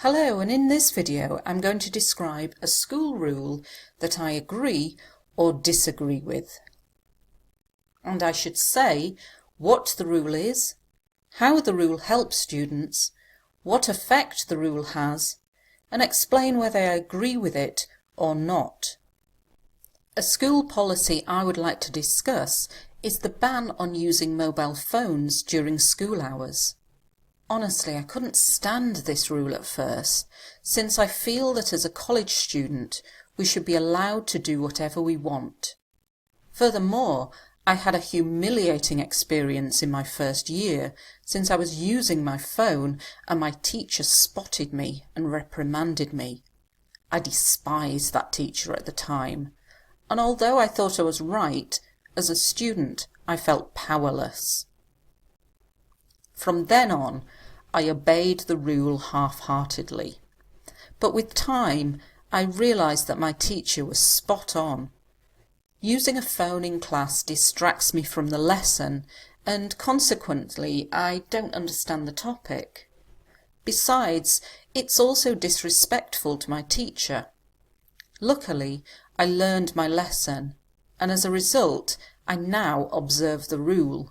Hello, and in this video I'm going to describe a school rule that I agree or disagree with. And I should say what the rule is, how the rule helps students, what effect the rule has, and explain whether I agree with it or not. A school policy I would like to discuss is the ban on using mobile phones during school hours. Honestly, I couldn't stand this rule at first, since I feel that as a college student we should be allowed to do whatever we want. Furthermore, I had a humiliating experience in my first year, since I was using my phone and my teacher spotted me and reprimanded me. I despised that teacher at the time, and although I thought I was right, as a student I felt powerless. From then on, I obeyed the rule half-heartedly. But with time, I realised that my teacher was spot on. Using a phone in class distracts me from the lesson, and consequently, I don't understand the topic. Besides, it's also disrespectful to my teacher. Luckily, I learned my lesson, and as a result, I now observe the rule.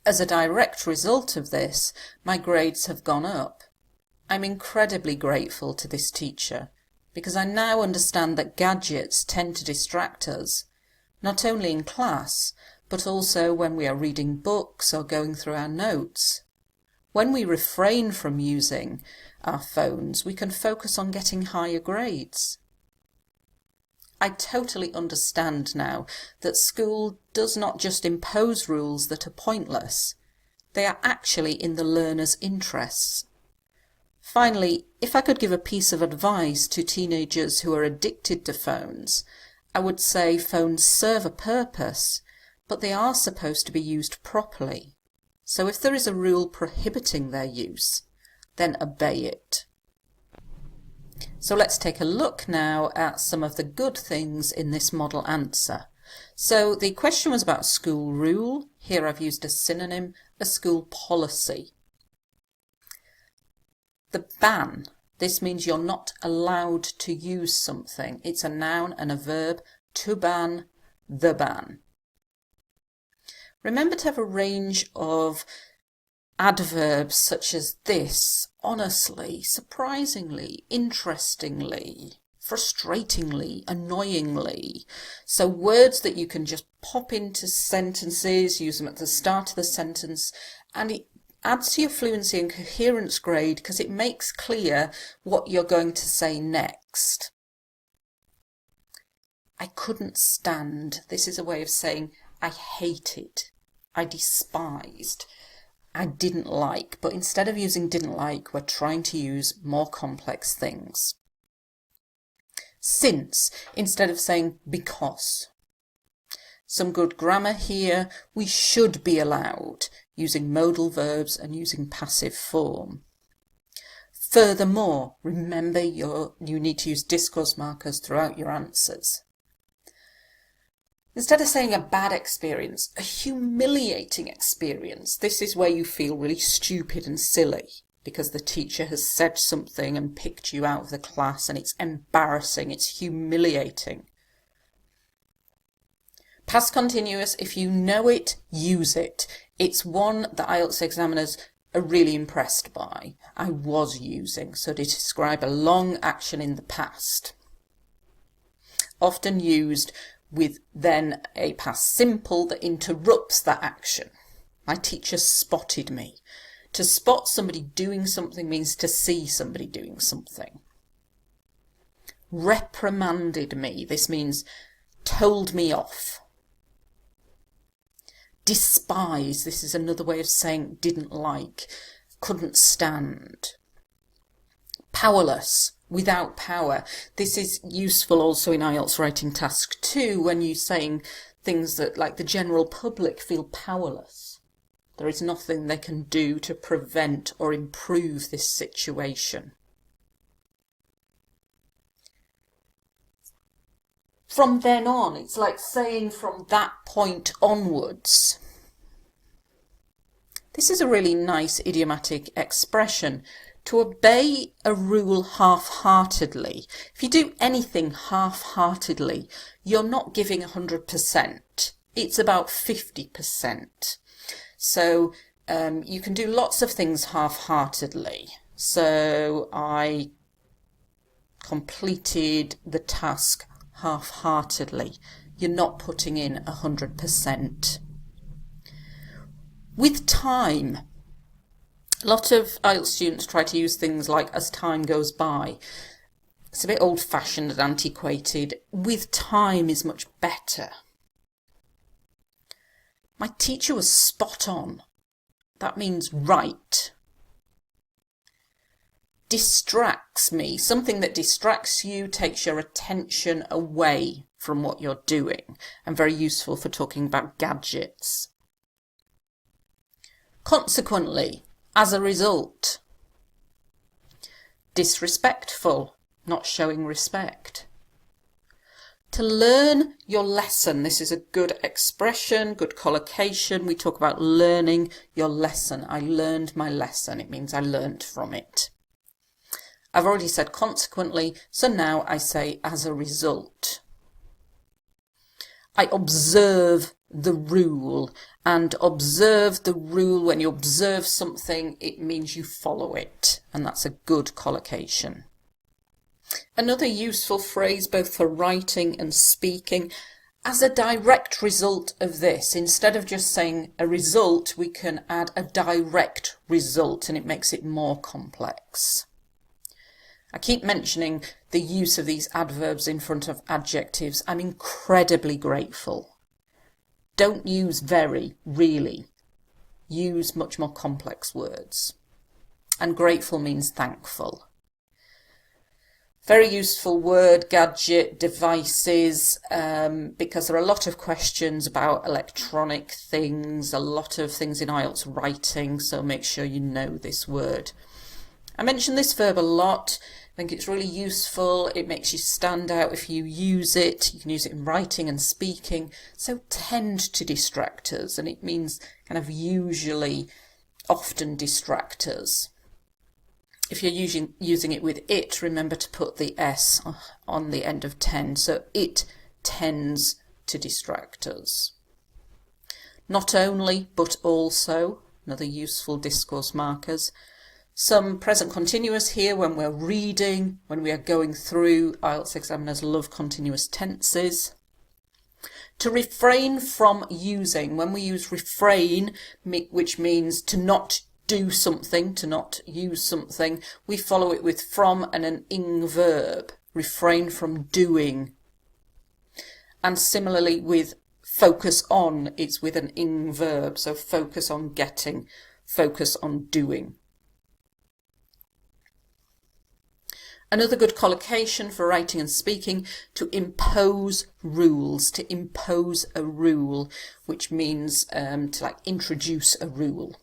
As a direct result of this, my grades have gone up. I'm incredibly grateful to this teacher, because I now understand that gadgets tend to distract us, not only in class, but also when we are reading books or going through our notes. When we refrain from using our phones, we can focus on getting higher grades. I totally understand now that school does not just impose rules that are pointless. They are actually in the learner's interests. Finally, if I could give a piece of advice to teenagers who are addicted to phones, I would say phones serve a purpose, but they are supposed to be used properly. So if there is a rule prohibiting their use, then obey it. So let's take a look now at some of the good things in this model answer. So the question was about a school rule. Here I've used a synonym, a school policy. The ban, this means you're not allowed to use something. It's a noun and a verb, to ban, the ban. Remember to have a range of adverbs such as this, honestly, surprisingly, interestingly, frustratingly, annoyingly. So words that you can just pop into sentences, use them at the start of the sentence, and it adds to your fluency and coherence grade because it makes clear what you're going to say next. I couldn't stand. This is a way of saying I hated, I despised, I didn't like, but instead of using didn't like, we're trying to use more complex things. Since, instead of saying because. Some good grammar here, we should be allowed, using modal verbs and using passive form. Furthermore, remember you need to use discourse markers throughout your answers. Instead of saying a bad experience, a humiliating experience, this is where you feel really stupid and silly because the teacher has said something and picked you out of the class and it's embarrassing, it's humiliating. Past continuous, if you know it, use it. It's one that IELTS examiners are really impressed by. I was using, so to describe a long action in the past. Often used with then a past simple that interrupts that action. My teacher spotted me. To spot somebody doing something means to see somebody doing something. Reprimanded me. This means told me off. Despise. This is another way of saying didn't like, couldn't stand. Powerless. Without power. This is useful also in IELTS writing task 2 when you're saying things that like the general public feel powerless. There is nothing they can do to prevent or improve this situation. From then on, it's like saying from that point onwards. This is a really nice idiomatic expression. To obey a rule half-heartedly. If you do anything half-heartedly, you're not giving 100%. It's about 50%. So you can do lots of things half-heartedly. So I completed the task half-heartedly. You're not putting in 100%. With time, a lot of IELTS students try to use things like as time goes by. It's a bit old-fashioned and antiquated. With time is much better. My teacher was spot on. That means right. Distracts me. Something that distracts you, takes your attention away from what you're doing, and very useful for talking about gadgets. Consequently, as a result. Disrespectful, not showing respect. To learn your lesson, this is a good expression, good collocation. We talk about learning your lesson. I learned my lesson. It means I learnt from it. I've already said consequently, so now I say as a result. I observe the rule, and observe the rule, when you observe something, it means you follow it, and that's a good collocation. Another useful phrase both for writing and speaking, as a direct result of this, instead of just saying a result, we can add a direct result, and it makes it more complex. I keep mentioning the use of these adverbs in front of adjectives. I'm incredibly grateful. Don't use very, really. Use much more complex words. And grateful means thankful. Very useful word, gadget, devices, because there are a lot of questions about electronic things, a lot of things in IELTS writing, so make sure you know this word. I mention this verb a lot. I think it's really useful. It makes you stand out if you use it. You can use it in writing and speaking. So tend to distractors, and it means kind of usually, often distractors. If you're using it with it, remember to put the S on the end of tend. So it tends to distractors. Not only, but also, another useful discourse markers. Some present continuous here when we're reading, when we are going through. IELTS examiners love continuous tenses. To refrain from using, when we use refrain, which means to not do something, to not use something, we follow it with from and an ing verb. Refrain from doing. And similarly with focus on, it's with an ing verb, so focus on getting, focus on doing. Another good collocation for writing and speaking, to impose rules, to impose a rule, which means to like introduce a rule.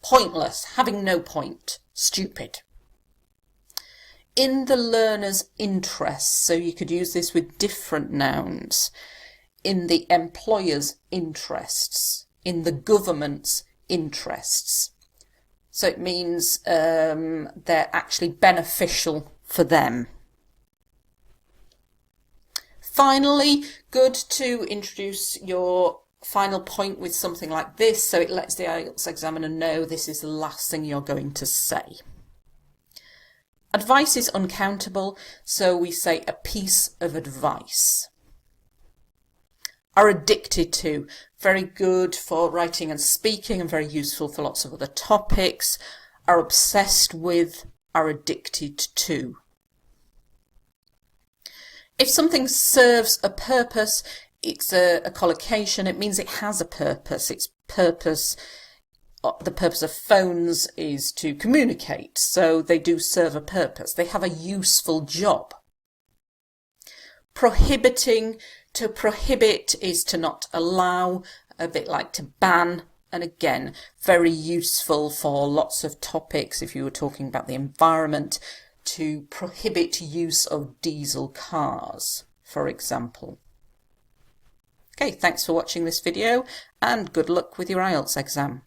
Pointless, having no point, stupid. In the learner's interest, so you could use this with different nouns. In the employer's interests, in the government's interests. So it means they're actually beneficial for them. Finally, good to introduce your final point with something like this, so it lets the IELTS examiner know this is the last thing you're going to say. Advice is uncountable, so we say a piece of advice. Are addicted to, very good for writing and speaking and very useful for lots of other topics. Are obsessed with, are addicted to. If something serves a purpose, it's a collocation. It means it has a purpose. Its purpose, the purpose of phones is to communicate, so they do serve a purpose. They have a useful job. Prohibiting, to prohibit is to not allow, a bit like to ban, and again, very useful for lots of topics if you were talking about the environment, to prohibit use of diesel cars, for example. Okay, thanks for watching this video, and good luck with your IELTS exam.